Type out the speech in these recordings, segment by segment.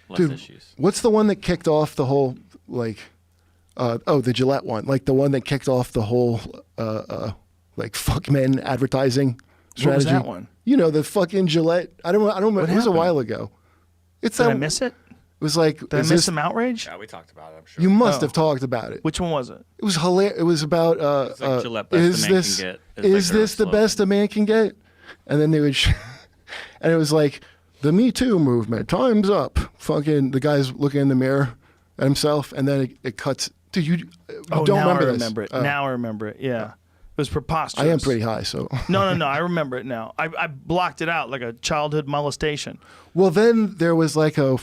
less Dude, issues. what's the one that kicked off the whole, like, the Gillette one? Like, the one that kicked off the whole, like, fuck men advertising strategy. What was that one? You know, the fucking Gillette. I don't remember. It was a while ago. Did I miss it? It was like, Did I miss some outrage? Yeah, we talked about it, I'm sure. You must have talked about it. Which one was it? It was hilarious. It was about, It's like Gillette best is a man this, can get. It's is like this the best a man can get? And then they would, and it was like, the Me Too movement, time's up. Fucking, the guy's looking in the mirror at himself, and then it cuts. Dude, you don't remember this. Remember it. Now I remember it, yeah. It was preposterous. I am pretty high, so. No, I remember it now. I blocked it out like a childhood molestation. Well, then there was like a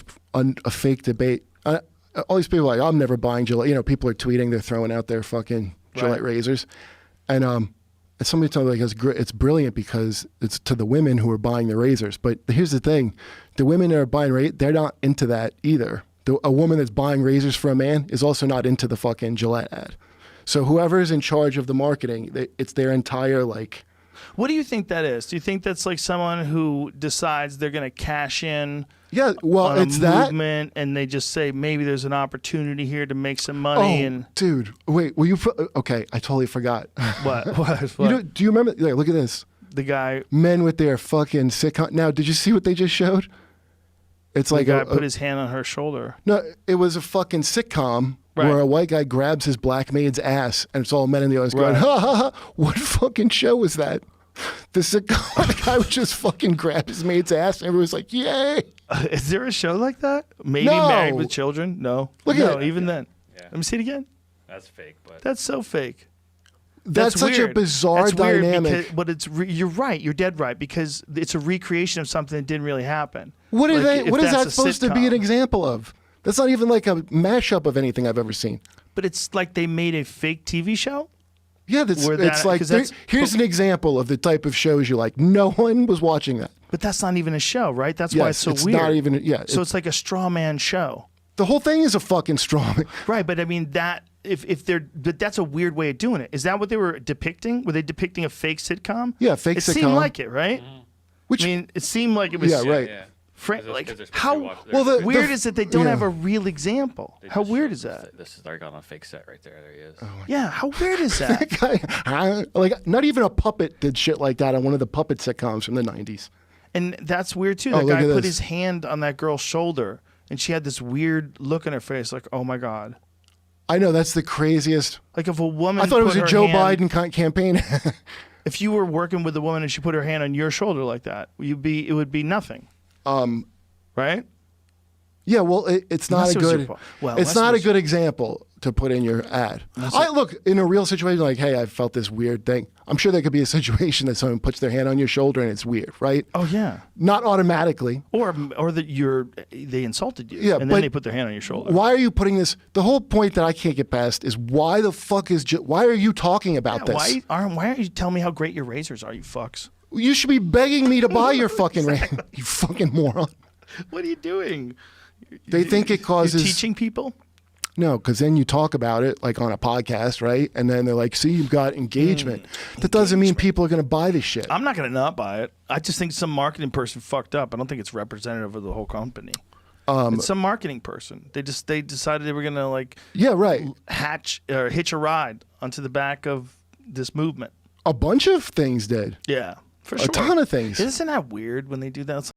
fake debate. All these people are like, I'm never buying Gillette. You know, people are tweeting, they're throwing out their fucking Gillette razors. And somebody told me, like, it's brilliant because it's to the women who are buying the razors. But here's the thing. The women that are buying they're not into that either. A woman that's buying razors for a man is also not into the fucking Gillette ad. So whoever's in charge of the marketing, it's their entire, like... What do you think that is? Do you think that's like someone who decides they're going to cash in on it's a movement and they just say, maybe there's an opportunity here to make some money? Dude, wait, were you... Okay, I totally forgot. What? Do you remember... Like, look at this. The guy... Men with their fucking sitcom... Now, did you see what they just showed? It's like the guy put his hand on her shoulder. No, it was a fucking sitcom where a white guy grabs his black maid's ass, and it's all men in the audience going, ha ha ha. What fucking show was that? The sitcom, the guy would just fucking grab his maid's ass, and everyone's like, yay. Is there a show like that? Maybe Married with Children? No. Look at it. Even then. Yeah. Let me see it again. That's fake, but... That's so fake. That's such weird. a bizarre That's weird dynamic. But you're right. You're dead right, because it's a recreation of something that didn't really happen. What is that a supposed to be an example of? That's not even like a mashup of anything I've ever seen. But it's like they made a fake TV show? Yeah, it's like, here's an example of the type of shows you like. No one was watching that. But that's not even a show, right? That's why it's so weird. Not even, so it's like a straw man show. The whole thing is a fucking straw man. Right, but I mean, but that's a weird way of doing it. Is that what they were depicting? Were they depicting a fake sitcom? Yeah, fake sitcom. It seemed like it, right? Which, I mean, it seemed like it was... Yeah, right. Yeah. How weird is it they don't have a real example? How weird is that? This is like on a fake set right there. There he is. Yeah, how weird is that? That guy, like, not even a puppet did shit like that on one of the puppet sitcoms from the 90s. And that's weird, too. That guy put his hand on that girl's shoulder, and she had this weird look on her face, like, oh, my God. I know, that's the craziest. Like, if a woman... I thought it was a Joe Biden campaign. If you were working with a woman and she put her hand on your shoulder like that, it would be nothing. Right? Yeah, well, it's not a good. It's not a good example to put in your ad. Look, in a real situation, like, hey, I felt this weird thing. I'm sure there could be a situation that someone puts their hand on your shoulder and it's weird, right? Oh yeah. Not automatically. Or that they insulted you. Yeah, and then they put their hand on your shoulder. Why are you putting this? The whole point that I can't get past is why are you talking about this? Why aren't you telling me how great your razors are, you fucks? You should be begging me to buy your fucking razor, you fucking moron. What are you doing? They think it causes... You're teaching people? No, because then you talk about it like on a podcast, right? And then they're like, see, you've got engagement. That doesn't mean people are going to buy this shit. I'm not going to not buy it. I just think some marketing person fucked up. I don't think it's representative of the whole company. It's some marketing person. They decided they were going to hitch a ride onto the back of this movement. A bunch of things did. Yeah, for sure. A ton of things. Isn't that weird when they do that? It's